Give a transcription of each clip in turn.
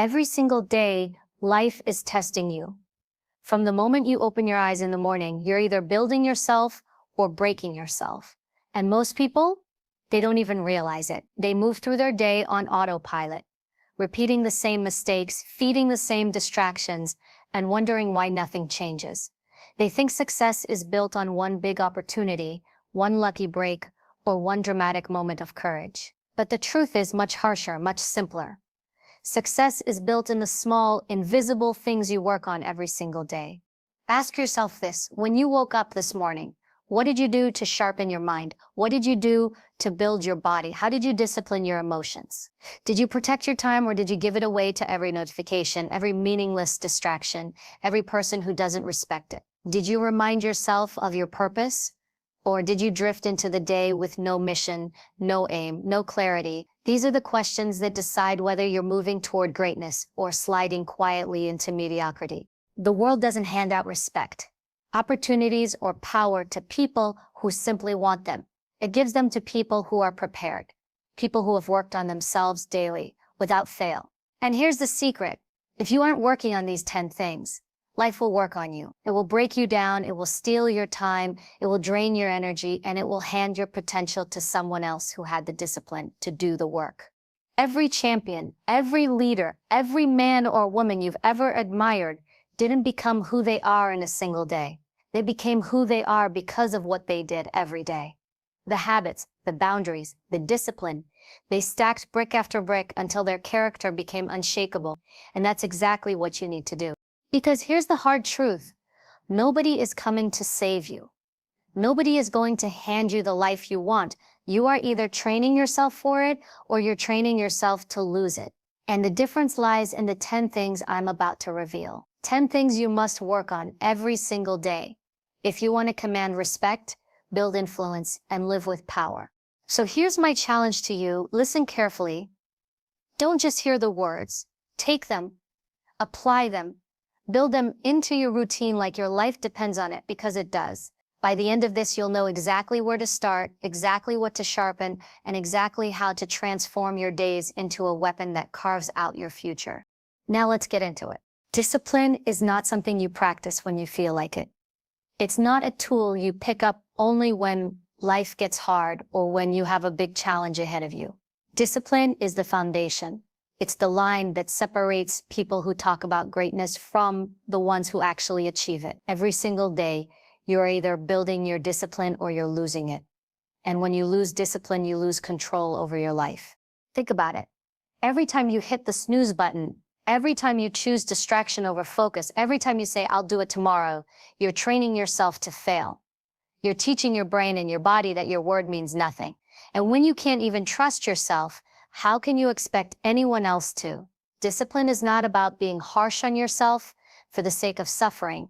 Every single day, life is testing you. From the moment you open your eyes in the morning, you're either building yourself or breaking yourself. And most people, they don't even realize it. They move through their day on autopilot, repeating the same mistakes, feeding the same distractions, and wondering why nothing changes. They think success is built on one big opportunity, one lucky break, or one dramatic moment of courage. But the truth is much harsher, much simpler. Success is built in the small, invisible things you work on every single day. Ask yourself this: when you woke up this morning, what did you do to sharpen your mind? What did you do to build your body? How did you discipline your emotions? Did you protect your time, or did you give it away to every notification, every meaningless distraction, every person who doesn't respect it? Did you remind yourself of your purpose? Or did you drift into the day with no mission, no aim, no clarity? These are the questions that decide whether you're moving toward greatness or sliding quietly into mediocrity. The world doesn't hand out respect, opportunities, or power to people who simply want them. It gives them to people who are prepared, people who have worked on themselves daily, without fail. And here's the secret: if you aren't working on these 10 things, life will work on you. It will break you down, it will steal your time, it will drain your energy, and it will hand your potential to someone else who had the discipline to do the work. Every champion, every leader, every man or woman you've ever admired didn't become who they are in a single day. They became who they are because of what they did every day. The habits, the boundaries, the discipline, they stacked brick after brick until their character became unshakable. And that's exactly what you need to do. Because here's the hard truth: nobody is coming to save you. Nobody is going to hand you the life you want. You are either training yourself for it, or you're training yourself to lose it. And the difference lies in the 10 things I'm about to reveal. 10 things you must work on every single day if you want to command respect, build influence, and live with power. So here's my challenge to you. Listen carefully. Don't just hear the words. Take them, apply them, build them into your routine like your life depends on it, because it does. By the end of this, you'll know exactly where to start, exactly what to sharpen, and exactly how to transform your days into a weapon that carves out your future. Now let's get into it. Discipline is not something you practice when you feel like it. It's not a tool you pick up only when life gets hard or when you have a big challenge ahead of you. Discipline is the foundation. It's the line that separates people who talk about greatness from the ones who actually achieve it. Every single day, you're either building your discipline or you're losing it. And when you lose discipline, you lose control over your life. Think about it. Every time you hit the snooze button, every time you choose distraction over focus, every time you say, "I'll do it tomorrow," you're training yourself to fail. You're teaching your brain and your body that your word means nothing. And when you can't even trust yourself, how can you expect anyone else to? Discipline is not about being harsh on yourself for the sake of suffering.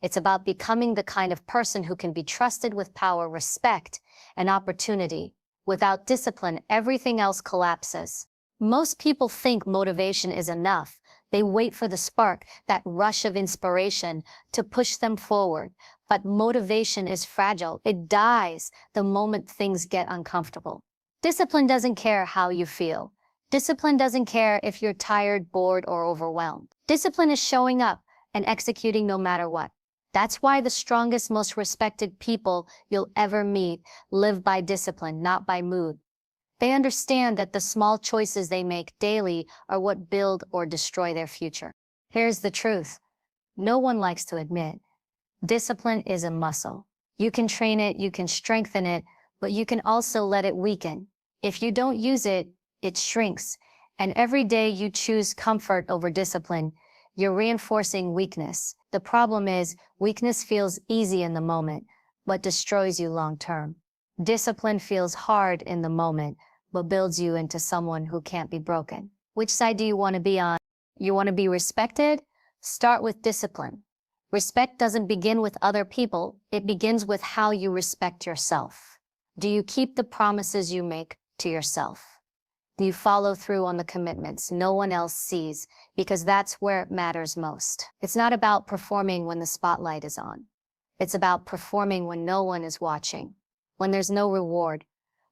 It's about becoming the kind of person who can be trusted with power, respect, and opportunity. Without discipline, everything else collapses. Most people think motivation is enough. They wait for the spark, that rush of inspiration, to push them forward. But motivation is fragile. It dies the moment things get uncomfortable. Discipline doesn't care how you feel. Discipline doesn't care if you're tired, bored, or overwhelmed. Discipline is showing up and executing no matter what. That's why the strongest, most respected people you'll ever meet live by discipline, not by mood. They understand that the small choices they make daily are what build or destroy their future. Here's the truth no one likes to admit: discipline is a muscle. You can train it, you can strengthen it, but you can also let it weaken. If you don't use it, it shrinks. And every day you choose comfort over discipline, you're reinforcing weakness. The problem is, weakness feels easy in the moment, but destroys you long term. Discipline feels hard in the moment, but builds you into someone who can't be broken. Which side do you want to be on? You want to be respected? Start with discipline. Respect doesn't begin with other people, it begins with how you respect yourself. Do you keep the promises you make to yourself? Do you follow through on the commitments no one else sees? Because that's where it matters most. It's not about performing when the spotlight is on. It's about performing when no one is watching, when there's no reward,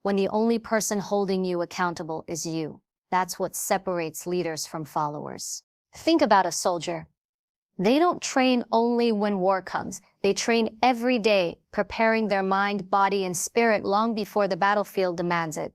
when the only person holding you accountable is you. That's what separates leaders from followers. Think about a soldier. They don't train only when war comes. They train every day, preparing their mind, body, and spirit long before the battlefield demands it.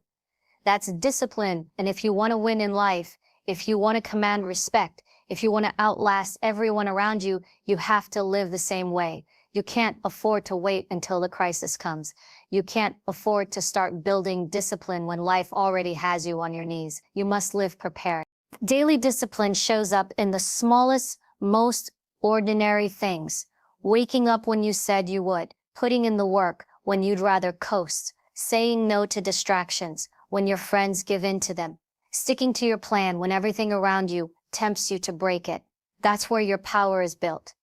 That's discipline. And if you want to win in life, if you want to command respect, if you want to outlast everyone around you, you have to live the same way. You can't afford to wait until the crisis comes. You can't afford to start building discipline when life already has you on your knees. You must live prepared. Daily discipline shows up in the smallest, most ordinary things. Waking up when you said you would, putting in the work when you'd rather coast, saying no to distractions when your friends give in to them, sticking to your plan when everything around you tempts you to break it. That's where your power is built.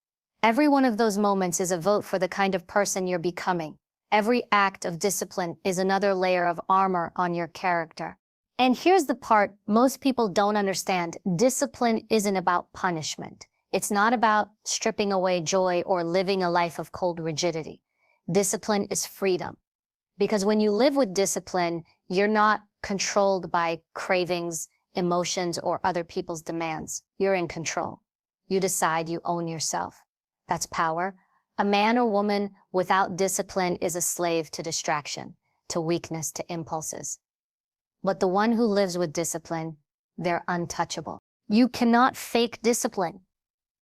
Every one of those moments is a vote for the kind of person you're becoming. Every act of discipline is another layer of armor on your character. And here's the part most people don't understand. Discipline isn't about punishment. It's not about stripping away joy or living a life of cold rigidity. Discipline is freedom. Because when you live with discipline, you're not controlled by cravings, emotions, or other people's demands. You're in control. You decide, you own yourself. That's power. A man or woman without discipline is a slave to distraction, to weakness, to impulses. But the one who lives with discipline, they're untouchable. You cannot fake discipline.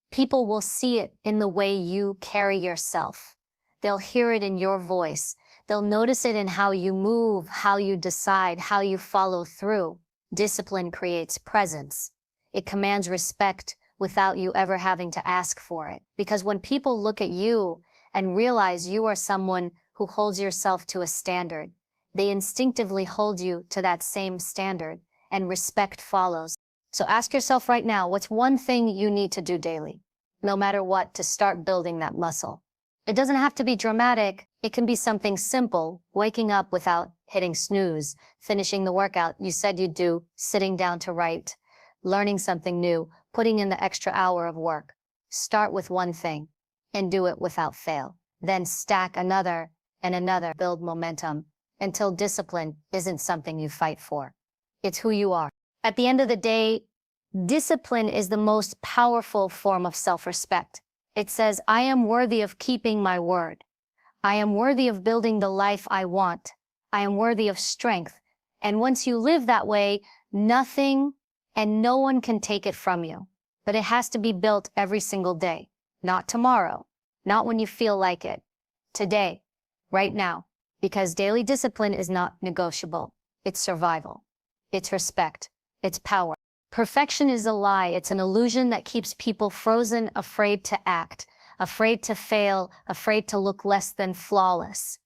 People will see it in the way you carry yourself. They'll hear it in your voice. They'll notice it in how you move, how you decide, how you follow through. Discipline creates presence. It commands respect without you ever having to ask for it. Because when people look at you and realize you are someone who holds yourself to a standard, they instinctively hold you to that same standard, and respect follows. So ask yourself right now, what's one thing you need to do daily, no matter what, to start building that muscle? It doesn't have to be dramatic. It can be something simple, waking up without hitting snooze, finishing the workout you said you'd do, sitting down to write, learning something new, putting in the extra hour of work. Start with one thing and do it without fail. Then stack another and another, build momentum until discipline isn't something you fight for. It's who you are. At the end of the day, discipline is the most powerful form of self-respect. It says, I am worthy of keeping my word. I am worthy of building the life I want. I am worthy of strength. And once you live that way, nothing and no one can take it from you. But it has to be built every single day. Not tomorrow. Not when you feel like it. Today. Right now. Because daily discipline is not negotiable. It's survival. It's respect. It's power. Perfection is a lie. It's an illusion that keeps people frozen, afraid to act, afraid to fail, afraid to look less than flawless.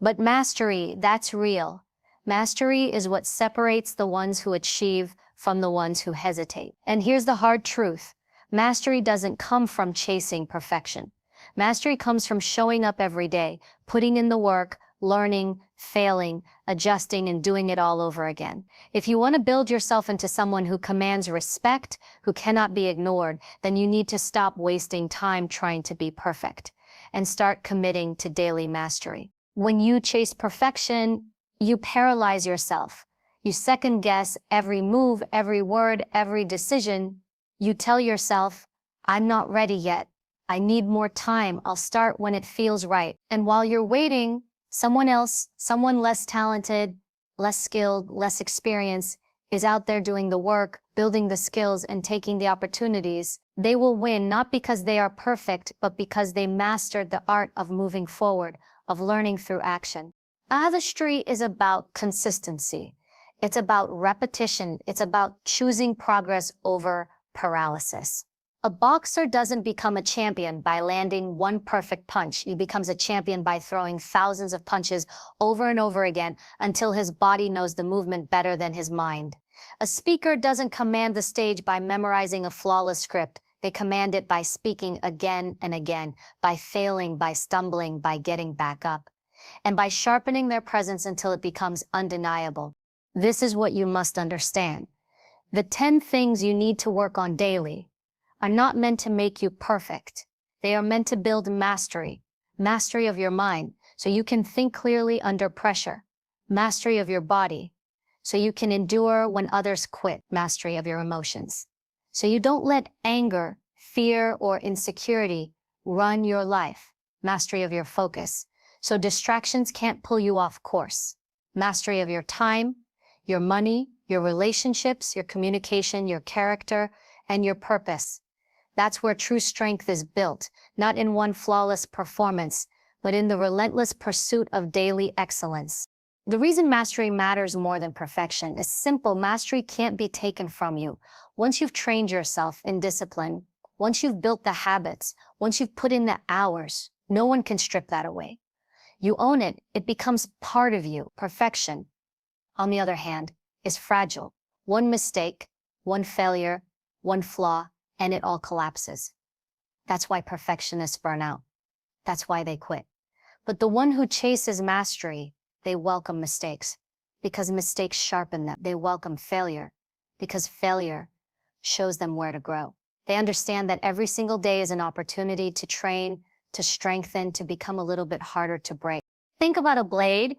But mastery, that's real. Mastery is what separates the ones who achieve from the ones who hesitate. And here's the hard truth. Mastery doesn't come from chasing perfection. Mastery comes from showing up every day, putting in the work, learning, failing, adjusting, and doing it all over again. If you want to build yourself into someone who commands respect, who cannot be ignored, then you need to stop wasting time trying to be perfect and start committing to daily mastery. When you chase perfection, you paralyze yourself. You second guess every move, every word, every decision. You tell yourself, I'm not ready yet. I need more time. I'll start when it feels right. And while you're waiting, someone else, someone less talented, less skilled, less experienced, is out there doing the work, building the skills, and taking the opportunities. They will win not because they are perfect, but because they mastered the art of moving forward, of learning through action. Artistry is about consistency. It's about repetition. It's about choosing progress over paralysis. A boxer doesn't become a champion by landing one perfect punch. He becomes a champion by throwing thousands of punches over and over again until his body knows the movement better than his mind. A speaker doesn't command the stage by memorizing a flawless script. They command it by speaking again and again, by failing, by stumbling, by getting back up, and by sharpening their presence until it becomes undeniable. This is what you must understand. The 10 things you need to work on daily are not meant to make you perfect. They are meant to build mastery of your mind, so you can think clearly under pressure, mastery of your body, so you can endure when others quit. Mastery of your emotions. So you don't let anger, fear, or insecurity run your life. Mastery of your focus. So distractions can't pull you off course. Mastery of your time, your money, your relationships, your communication, your character, and your purpose. That's where true strength is built, not in one flawless performance, but in the relentless pursuit of daily excellence. The reason mastery matters more than perfection is simple. Mastery can't be taken from you. Once you've trained yourself in discipline, once you've built the habits, once you've put in the hours, no one can strip that away. You own it, it becomes part of you. Perfection, on the other hand, is fragile. One mistake, one failure, one flaw, and it all collapses. That's why perfectionists burn out. That's why they quit. But the one who chases mastery, they welcome mistakes, because mistakes sharpen them. They welcome failure, because failure shows them where to grow. They understand that every single day is an opportunity to train, to strengthen, to become a little bit harder to break. Think about a blade.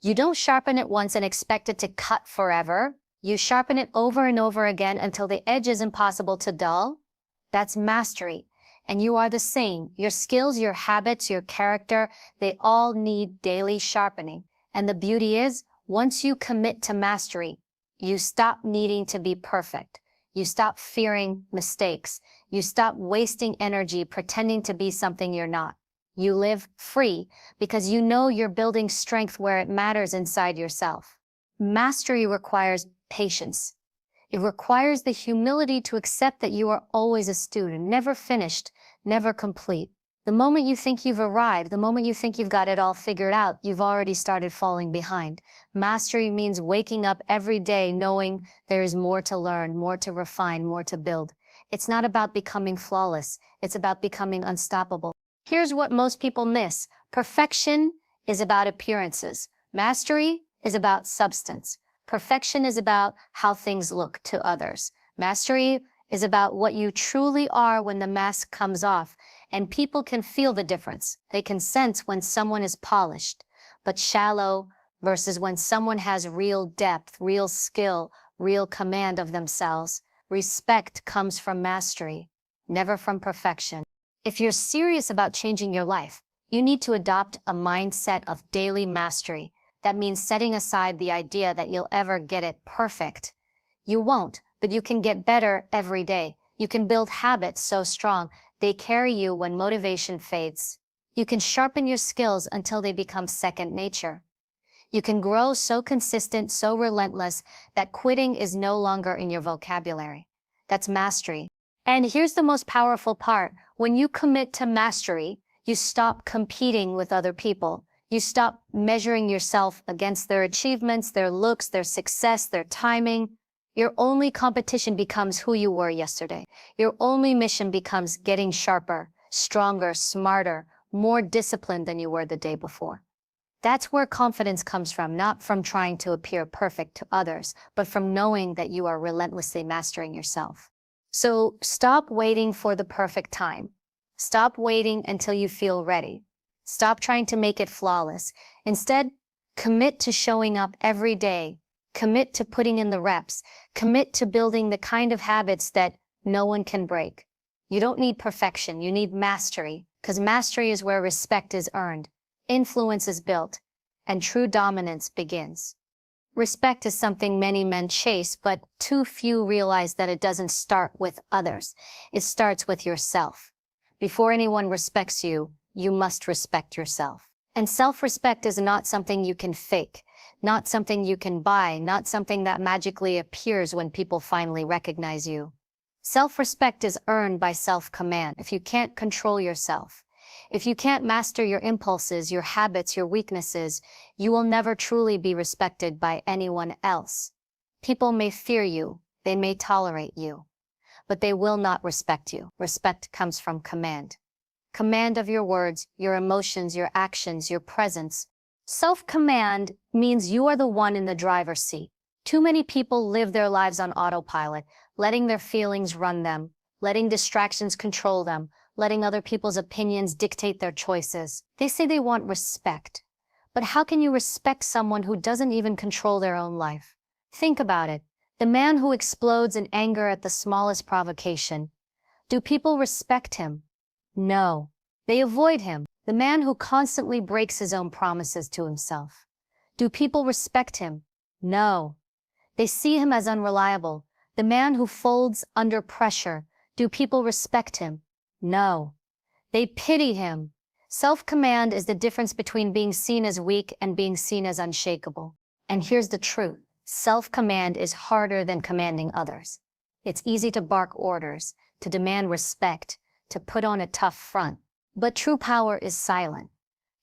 You don't sharpen it once and expect it to cut forever. You sharpen it over and over again until the edge is impossible to dull. That's mastery. And you are the same. Your skills, your habits, your character, they all need daily sharpening. And the beauty is, once you commit to mastery, you stop needing to be perfect. You stop fearing mistakes. You stop wasting energy pretending to be something you're not. You live free because you know you're building strength where it matters inside yourself. Mastery requires patience. It requires the humility to accept that you are always a student, never finished, never complete. The moment you think you've arrived, the moment you think you've got it all figured out, you've already started falling behind. Mastery means waking up every day knowing there is more to learn, more to refine, more to build. It's not about becoming flawless. It's about becoming unstoppable. Here's what most people miss. Perfection is about appearances. Mastery is about substance. Perfection is about how things look to others. Mastery is about what you truly are when the mask comes off, and people can feel the difference. They can sense when someone is polished, but shallow versus when someone has real depth, real skill, real command of themselves. Respect comes from mastery, never from perfection. If you're serious about changing your life, you need to adopt a mindset of daily mastery. That means setting aside the idea that you'll ever get it perfect. You won't, but you can get better every day. You can build habits so strong they carry you when motivation fades. You can sharpen your skills until they become second nature. You can grow so consistent, so relentless, that quitting is no longer in your vocabulary. That's mastery. And here's the most powerful part. When you commit to mastery, you stop competing with other people. You stop measuring yourself against their achievements, their looks, their success, their timing. Your only competition becomes who you were yesterday. Your only mission becomes getting sharper, stronger, smarter, more disciplined than you were the day before. That's where confidence comes from, not from trying to appear perfect to others, but from knowing that you are relentlessly mastering yourself. So stop waiting for the perfect time. Stop waiting until you feel ready. Stop trying to make it flawless. Instead, commit to showing up every day. Commit to putting in the reps. Commit to building the kind of habits that no one can break. You don't need perfection, you need mastery, because mastery is where respect is earned, influence is built, and true dominance begins. Respect is something many men chase, but too few realize that it doesn't start with others. It starts with yourself. Before anyone respects you, you must respect yourself. And self-respect is not something you can fake, not something you can buy, not something that magically appears when people finally recognize you. Self-respect is earned by self-command. If you can't control yourself, if you can't master your impulses, your habits, your weaknesses, you will never truly be respected by anyone else. People may fear you, they may tolerate you, but they will not respect you. Respect comes from command. Command of your words, your emotions, your actions, your presence. Self-command means you are the one in the driver's seat. Too many people live their lives on autopilot, letting their feelings run them, letting distractions control them, letting other people's opinions dictate their choices. They say they want respect. But how can you respect someone who doesn't even control their own life? Think about it. The man who explodes in anger at the smallest provocation. Do people respect him? No. They avoid him. The man who constantly breaks his own promises to himself. Do people respect him? No. They see him as unreliable. The man who folds under pressure. Do people respect him? No. They pity him. Self-command is the difference between being seen as weak and being seen as unshakable. And here's the truth. Self-command is harder than commanding others. It's easy to bark orders, to demand respect, to put on a tough front. But true power is silent.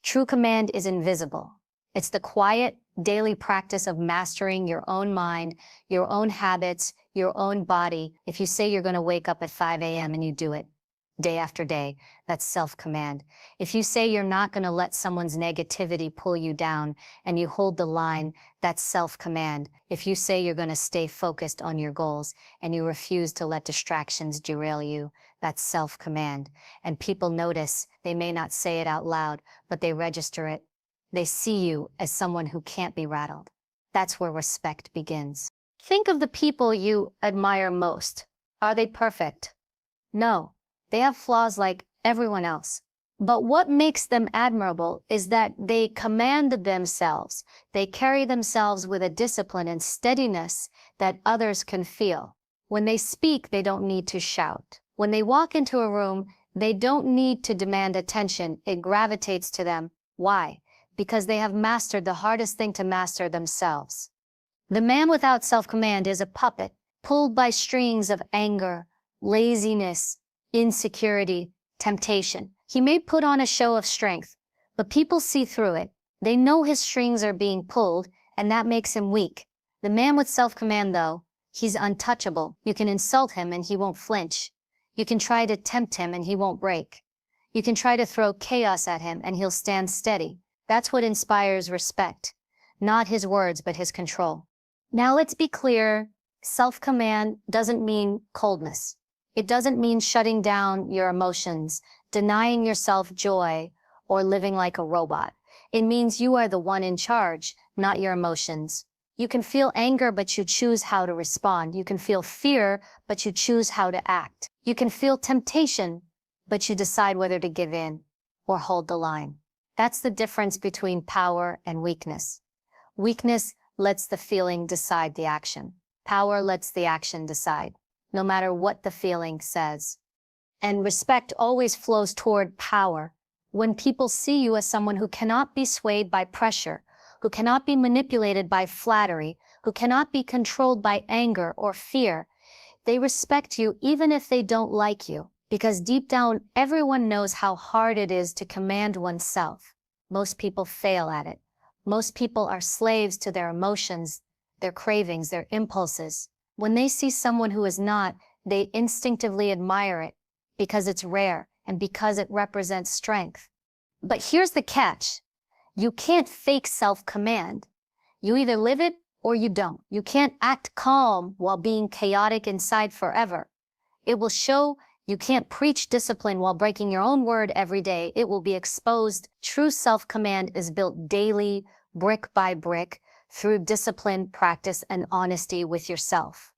True command is invisible. It's the quiet, daily practice of mastering your own mind, your own habits, your own body. If you say you're going to wake up at 5 a.m. and you do it, day after day, that's self-command. If you say you're not going to let someone's negativity pull you down and you hold the line, that's self-command. If you say you're going to stay focused on your goals and you refuse to let distractions derail you, that's self-command. And people notice. They may not say it out loud, but they register it. They see you as someone who can't be rattled. That's where respect begins. Think of the people you admire most. Are they perfect? No. They have flaws like everyone else. But what makes them admirable is that they command themselves. They carry themselves with a discipline and steadiness that others can feel. When they speak, they don't need to shout. When they walk into a room, they don't need to demand attention. It gravitates to them. Why? Because they have mastered the hardest thing to master, themselves. The man without self-command is a puppet, pulled by strings of anger, laziness, insecurity, temptation. He may put on a show of strength, but people see through it. They know his strings are being pulled, and that makes him weak. The man with self-command, though, he's untouchable. You can insult him and he won't flinch. You can try to tempt him and he won't break. You can try to throw chaos at him and he'll stand steady. That's what inspires respect. Not his words, but his control. Now let's be clear, self-command doesn't mean coldness. It doesn't mean shutting down your emotions, denying yourself joy, or living like a robot. It means you are the one in charge, not your emotions. You can feel anger, but you choose how to respond. You can feel fear, but you choose how to act. You can feel temptation, but you decide whether to give in or hold the line. That's the difference between power and weakness. Weakness lets the feeling decide the action. Power lets the action decide, no matter what the feeling says. And respect always flows toward power. When people see you as someone who cannot be swayed by pressure, who cannot be manipulated by flattery, who cannot be controlled by anger or fear, they respect you even if they don't like you. Because deep down, everyone knows how hard it is to command oneself. Most people fail at it. Most people are slaves to their emotions, their cravings, their impulses. When they see someone who is not, they instinctively admire it because it's rare and because it represents strength. But here's the catch. You can't fake self-command. You either live it or you don't. You can't act calm while being chaotic inside forever. It will show. You can't preach discipline while breaking your own word every day. It will be exposed. True self-command is built daily, brick by brick, through discipline, practice, and honesty with yourself.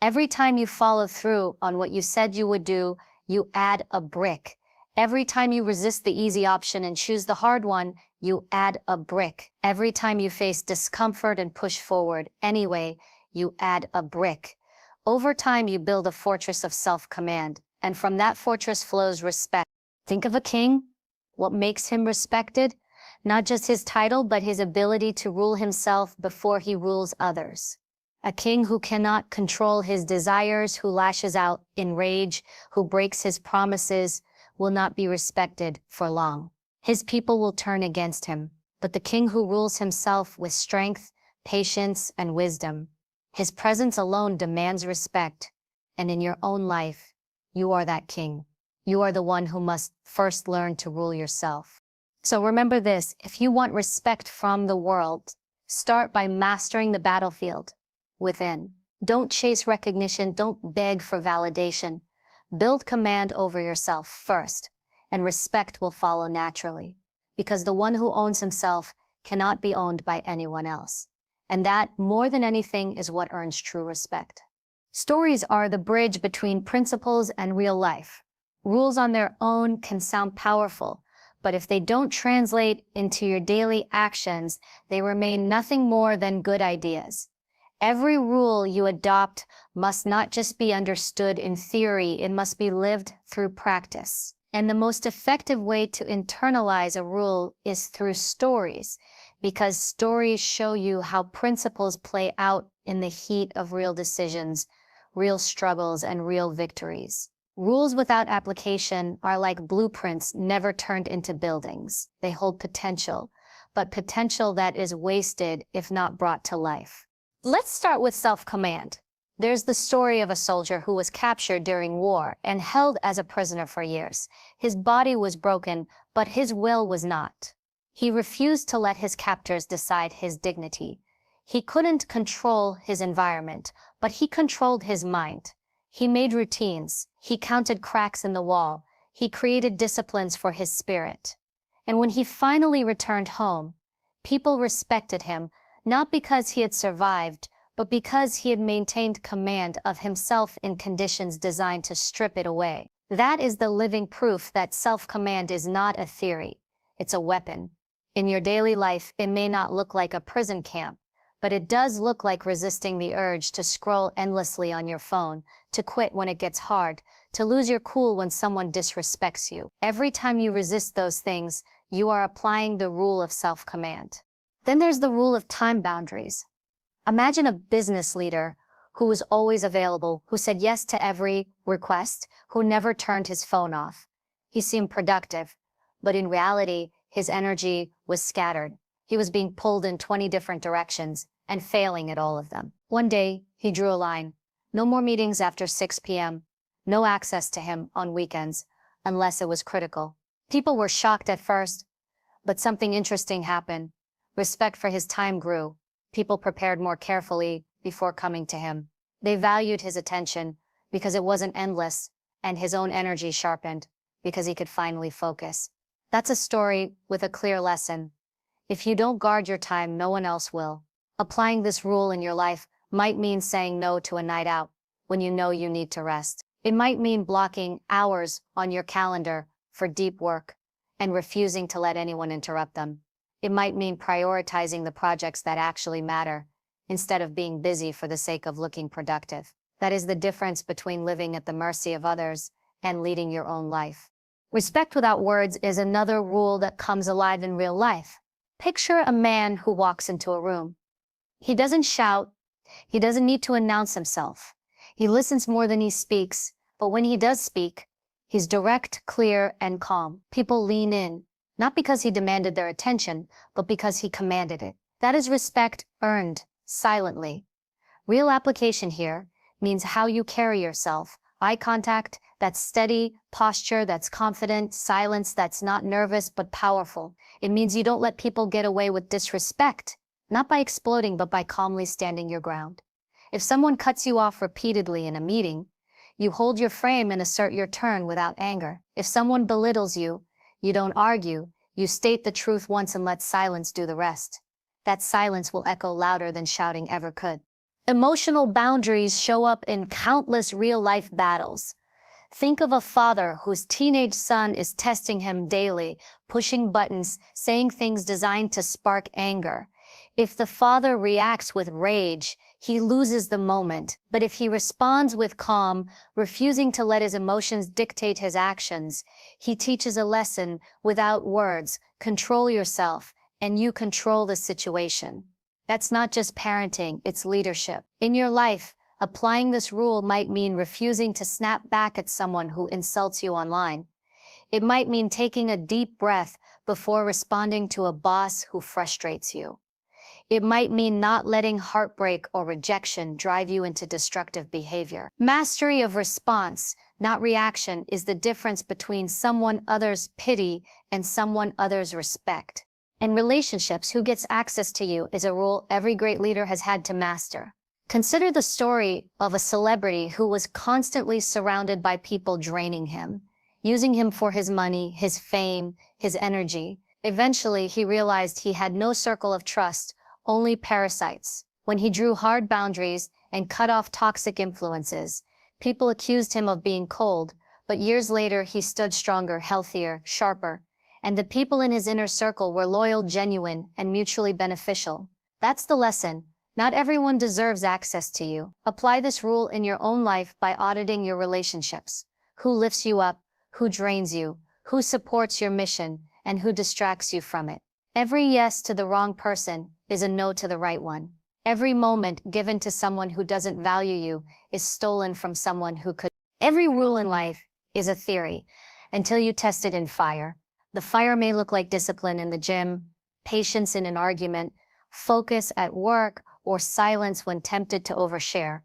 Every time you follow through on what you said you would do, you add a brick. Every time you resist the easy option and choose the hard one, you add a brick. Every time you face discomfort and push forward anyway, you add a brick. Over time, you build a fortress of self-command, and from that fortress flows respect. Think of a king. What makes him respected? Not just his title, but his ability to rule himself before he rules others. A king who cannot control his desires, who lashes out in rage, who breaks his promises, will not be respected for long. His people will turn against him. But the king who rules himself with strength, patience, and wisdom, his presence alone demands respect. And in your own life, you are that king. You are the one who must first learn to rule yourself. So remember this, if you want respect from the world, start by mastering the battlefield within. Don't chase recognition, don't beg for validation. Build command over yourself first, and respect will follow naturally, because the one who owns himself cannot be owned by anyone else. And that, more than anything, is what earns true respect. Stories are the bridge between principles and real life. Rules on their own can sound powerful, but if they don't translate into your daily actions, they remain nothing more than good ideas. Every rule you adopt must not just be understood in theory, it must be lived through practice. And the most effective way to internalize a rule is through stories, because stories show you how principles play out in the heat of real decisions, real struggles, and real victories. Rules without application are like blueprints never turned into buildings. They hold potential, but potential that is wasted if not brought to life. Let's start with self-command. There's the story of a soldier who was captured during war and held as a prisoner for years. His body was broken, but his will was not. He refused to let his captors decide his dignity. He couldn't control his environment, but he controlled his mind. He made routines. He counted cracks in the wall. He created disciplines for his spirit. And when he finally returned home, people respected him, not because he had survived, but because he had maintained command of himself in conditions designed to strip it away. That is the living proof that self-command is not a theory. It's a weapon. In your daily life, it may not look like a prison camp, but it does look like resisting the urge to scroll endlessly on your phone, to quit when it gets hard, to lose your cool when someone disrespects you. Every time you resist those things, you are applying the rule of self-command. Then there's the rule of time boundaries. Imagine a business leader who was always available, who said yes to every request, who never turned his phone off. He seemed productive, but in reality, his energy was scattered. He was being pulled in 20 different directions and failing at all of them. One day, he drew a line. No more meetings after 6 p.m. No access to him on weekends, unless it was critical. People were shocked at first, but something interesting happened. Respect for his time grew. People prepared more carefully before coming to him. They valued his attention because it wasn't endless, and his own energy sharpened because he could finally focus. That's a story with a clear lesson. If you don't guard your time, no one else will. Applying this rule in your life might mean saying no to a night out when you know you need to rest. It might mean blocking hours on your calendar for deep work and refusing to let anyone interrupt them. It might mean prioritizing the projects that actually matter instead of being busy for the sake of looking productive. That is the difference between living at the mercy of others and leading your own life. Respect without words is another rule that comes alive in real life. Picture a man who walks into a room. He doesn't shout. He doesn't need to announce himself. He listens more than he speaks, but when he does speak, he's direct, clear, and calm. People lean in, not because he demanded their attention, but because he commanded it. That is respect earned silently. Real application here means how you carry yourself. Eye contact that's steady, posture that's confident, silence that's not nervous but powerful. It means you don't let people get away with disrespect, not by exploding but by calmly standing your ground. If someone cuts you off repeatedly in a meeting, you hold your frame and assert your turn without anger. If someone belittles you, you don't argue, you state the truth once and let silence do the rest. That silence will echo louder than shouting ever could. Emotional boundaries show up in countless real-life battles. Think of a father whose teenage son is testing him daily, pushing buttons, saying things designed to spark anger. If the father reacts with rage, he loses the moment. But if he responds with calm, refusing to let his emotions dictate his actions, he teaches a lesson without words. Control yourself, and you control the situation. That's not just parenting, it's leadership. In your life, applying this rule might mean refusing to snap back at someone who insults you online. It might mean taking a deep breath before responding to a boss who frustrates you. It might mean not letting heartbreak or rejection drive you into destructive behavior. Mastery of response, not reaction, is the difference between someone others pity and someone others respect. In relationships, who gets access to you is a rule every great leader has had to master. Consider the story of a celebrity who was constantly surrounded by people draining him, using him for his money, his fame, his energy. Eventually, he realized he had no circle of trust, only parasites. When he drew hard boundaries and cut off toxic influences, people accused him of being cold, but years later he stood stronger, healthier, sharper, and the people in his inner circle were loyal, genuine, and mutually beneficial. That's the lesson. Not everyone deserves access to you. Apply this rule in your own life by auditing your relationships. Who lifts you up? Who drains you? Who supports your mission? And who distracts you from it? Every yes to the wrong person is a no to the right one. Every moment given to someone who doesn't value you is stolen from someone who could. Every rule in life is a theory until you test it in fire. The fire may look like discipline in the gym, patience in an argument, focus at work, or silence when tempted to overshare.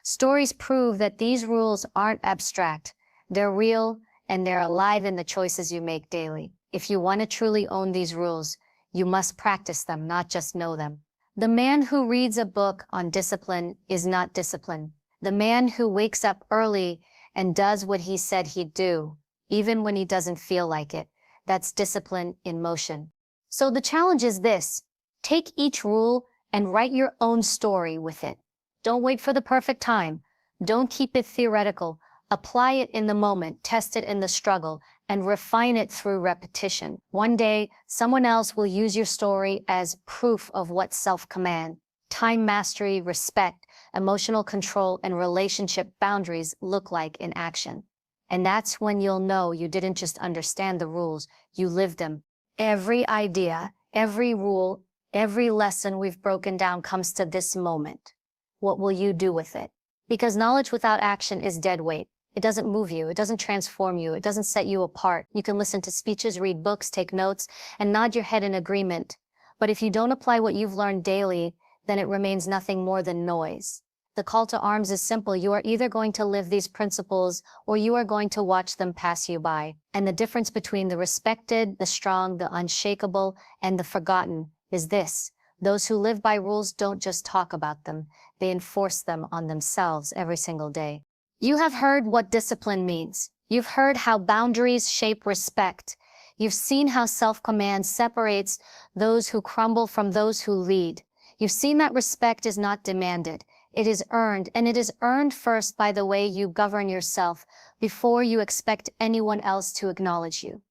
Stories prove that these rules aren't abstract. They're real, and they're alive in the choices you make daily. If you want to truly own these rules, you must practice them, not just know them. The man who reads a book on discipline is not disciplined. The man who wakes up early and does what he said he'd do, even when he doesn't feel like it, that's discipline in motion. So the challenge is this: take each rule and write your own story with it. Don't wait for the perfect time. Don't keep it theoretical. Apply it in the moment, test it in the struggle, and refine it through repetition. One day, someone else will use your story as proof of what self-command, time mastery, respect, emotional control, and relationship boundaries look like in action. And that's when you'll know you didn't just understand the rules, you lived them. Every idea, every rule, every lesson we've broken down comes to this moment. What will you do with it? Because knowledge without action is dead weight. It doesn't move you. It doesn't transform you. It doesn't set you apart. You can listen to speeches, read books, take notes, and nod your head in agreement. But if you don't apply what you've learned daily, then it remains nothing more than noise. The call to arms is simple. You are either going to live these principles or you are going to watch them pass you by. And the difference between the respected, the strong, the unshakable, and the forgotten is this: those who live by rules don't just talk about them, they enforce them on themselves every single day. You have heard what discipline means. You've heard how boundaries shape respect. You've seen how self-command separates those who crumble from those who lead. You've seen that respect is not demanded. It is earned, and it is earned first by the way you govern yourself before you expect anyone else to acknowledge you.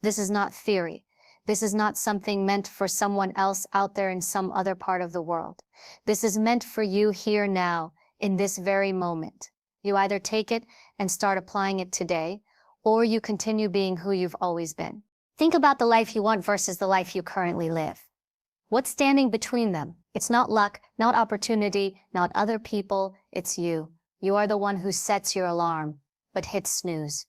This is not theory. This is not something meant for someone else out there in some other part of the world. This is meant for you here now, in this very moment. You either take it and start applying it today, or you continue being who you've always been. Think about the life you want versus the life you currently live. What's standing between them? It's not luck, not opportunity, not other people, it's you. You are the one who sets your alarm, but hits snooze.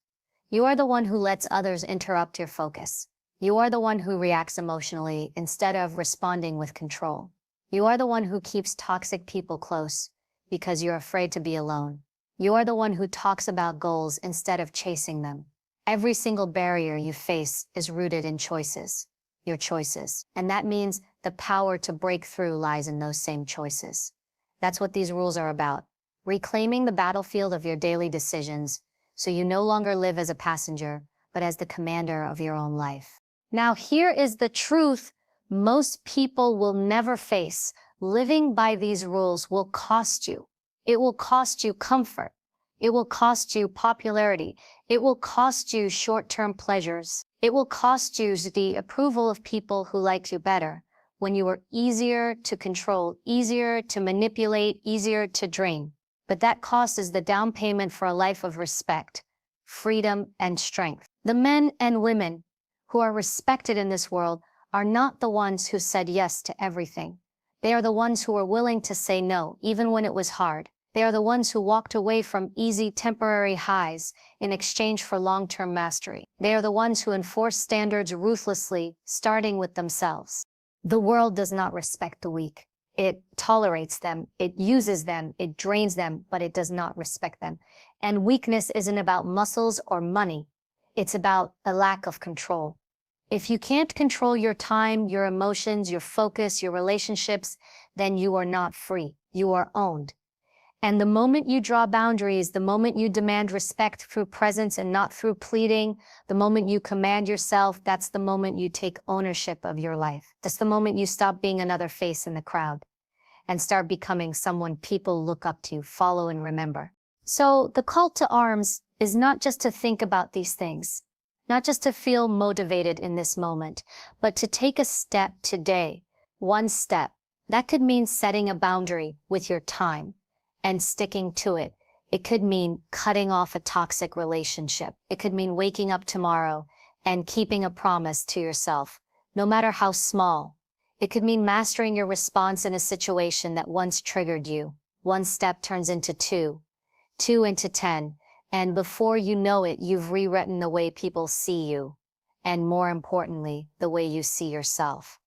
You are the one who lets others interrupt your focus. You are the one who reacts emotionally instead of responding with control. You are the one who keeps toxic people close because you're afraid to be alone. You are the one who talks about goals instead of chasing them. Every single barrier you face is rooted in choices, your choices. And that means the power to break through lies in those same choices. That's what these rules are about. Reclaiming the battlefield of your daily decisions so you no longer live as a passenger, but as the commander of your own life. Now, here is the truth most people will never face. Living by these rules will cost you. It will cost you comfort. It will cost you popularity. It will cost you short-term pleasures. It will cost you the approval of people who like you better when you are easier to control, easier to manipulate, easier to drain. But that cost is the down payment for a life of respect, freedom, and strength. The men and women who are respected in this world are not the ones who said yes to everything. They are the ones who are willing to say no, even when it was hard. They are the ones who walked away from easy, temporary highs in exchange for long-term mastery. They are the ones who enforce standards ruthlessly, starting with themselves. The world does not respect the weak. It tolerates them, it uses them, it drains them, but it does not respect them. And weakness isn't about muscles or money. It's about a lack of control. If you can't control your time, your emotions, your focus, your relationships, then you are not free. You are owned. And the moment you draw boundaries, the moment you demand respect through presence and not through pleading, the moment you command yourself, that's the moment you take ownership of your life. That's the moment you stop being another face in the crowd and start becoming someone people look up to, follow, and remember. So the call to arms is not just to think about these things, not just to feel motivated in this moment, but to take a step today, one step. That could mean setting a boundary with your time and sticking to it. It could mean cutting off a toxic relationship. It could mean waking up tomorrow and keeping a promise to yourself, no matter how small. It could mean mastering your response in a situation that once triggered you. One step turns into two, two into 10, and before you know it, you've rewritten the way people see you, and more importantly, the way you see yourself.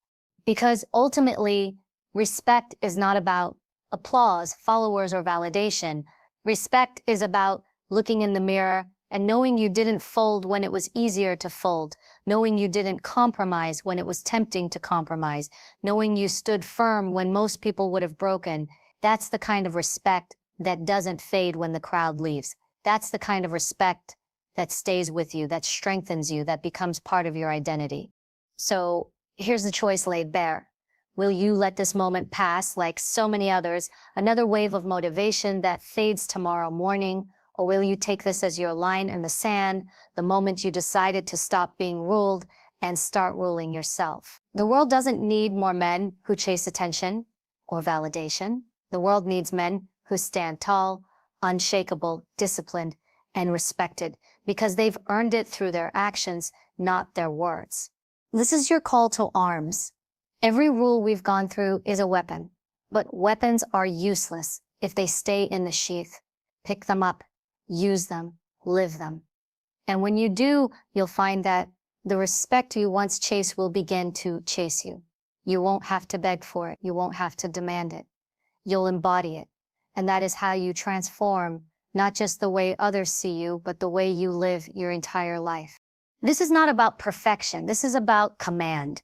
Because ultimately, respect is not about applause, followers, or validation. Respect is about looking in the mirror and knowing you didn't fold when it was easier to fold, knowing you didn't compromise when it was tempting to compromise, knowing you stood firm when most people would have broken. That's the kind of respect that doesn't fade when the crowd leaves. That's the kind of respect that stays with you, that strengthens you, that becomes part of your identity. So here's the choice laid bare. Will you let this moment pass like so many others, another wave of motivation that fades tomorrow morning? Or will you take this as your line in the sand, the moment you decided to stop being ruled and start ruling yourself? The world doesn't need more men who chase attention or validation. The world needs men who stand tall, unshakable, disciplined, and respected because they've earned it through their actions, not their words. This is your call to arms. Every rule we've gone through is a weapon, but weapons are useless if they stay in the sheath. Pick them up, use them, live them. And when you do, you'll find that the respect you once chased will begin to chase you. You won't have to beg for it. You won't have to demand it. You'll embody it. And that is how you transform not just the way others see you, but the way you live your entire life. This is not about perfection. This is about command.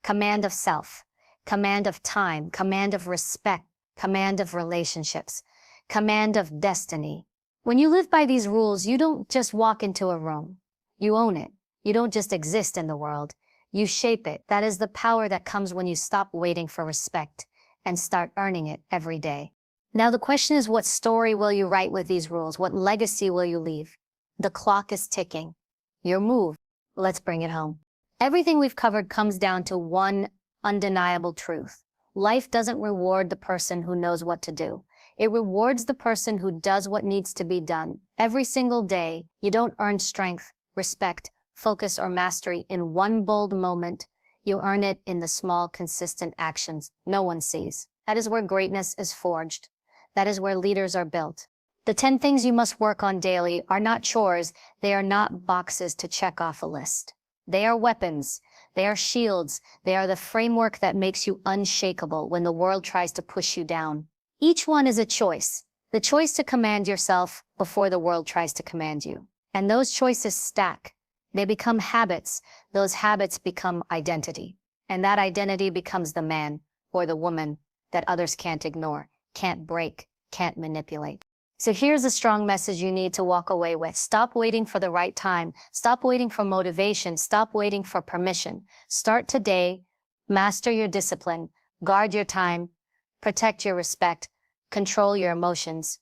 Command of self, command of time, command of respect, command of relationships, command of destiny. When you live by these rules, you don't just walk into a room. You own it. You don't just exist in the world. You shape it. That is the power that comes when you stop waiting for respect and start earning it every day. Now the question is, what story will you write with these rules? What legacy will you leave? The clock is ticking. Your move. Let's bring it home. Everything we've covered comes down to one undeniable truth. Life doesn't reward the person who knows what to do. It rewards the person who does what needs to be done. Every single day, you don't earn strength, respect, focus, or mastery in one bold moment. You earn it in the small, consistent actions no one sees. That is where greatness is forged. That is where leaders are built. The 10 things you must work on daily are not chores. They are not boxes to check off a list. They are weapons. They are shields. They are the framework that makes you unshakable when the world tries to push you down. Each one is a choice. The choice to command yourself before the world tries to command you. And those choices stack. They become habits. Those habits become identity. And that identity becomes the man or the woman that others can't ignore, can't break, can't manipulate. So here's a strong message you need to walk away with. Stop waiting for the right time. Stop waiting for motivation. Stop waiting for permission. Start today. Master your discipline. Guard your time. Protect your respect. Control your emotions.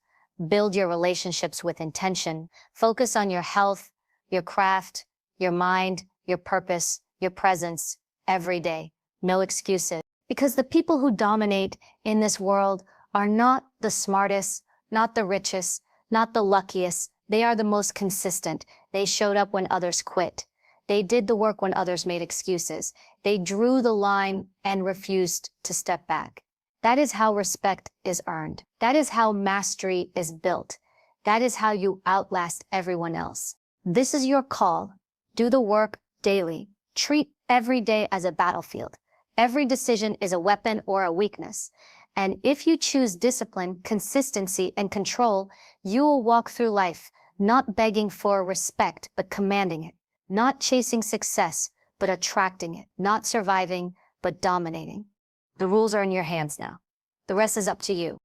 Build your relationships with intention. Focus on your health, your craft, your mind, your purpose, your presence every day. No excuses. Because the people who dominate in this world are not the smartest, not the richest, not the luckiest. They are the most consistent. They showed up when others quit. They did the work when others made excuses. They drew the line and refused to step back. That is how respect is earned. That is how mastery is built. That is how you outlast everyone else. This is your call. Do the work daily. Treat every day as a battlefield. Every decision is a weapon or a weakness. And if you choose discipline, consistency, and control, you will walk through life, not begging for respect, but commanding it. Not chasing success, but attracting it. Not surviving, but dominating. The rules are in your hands now. The rest is up to you.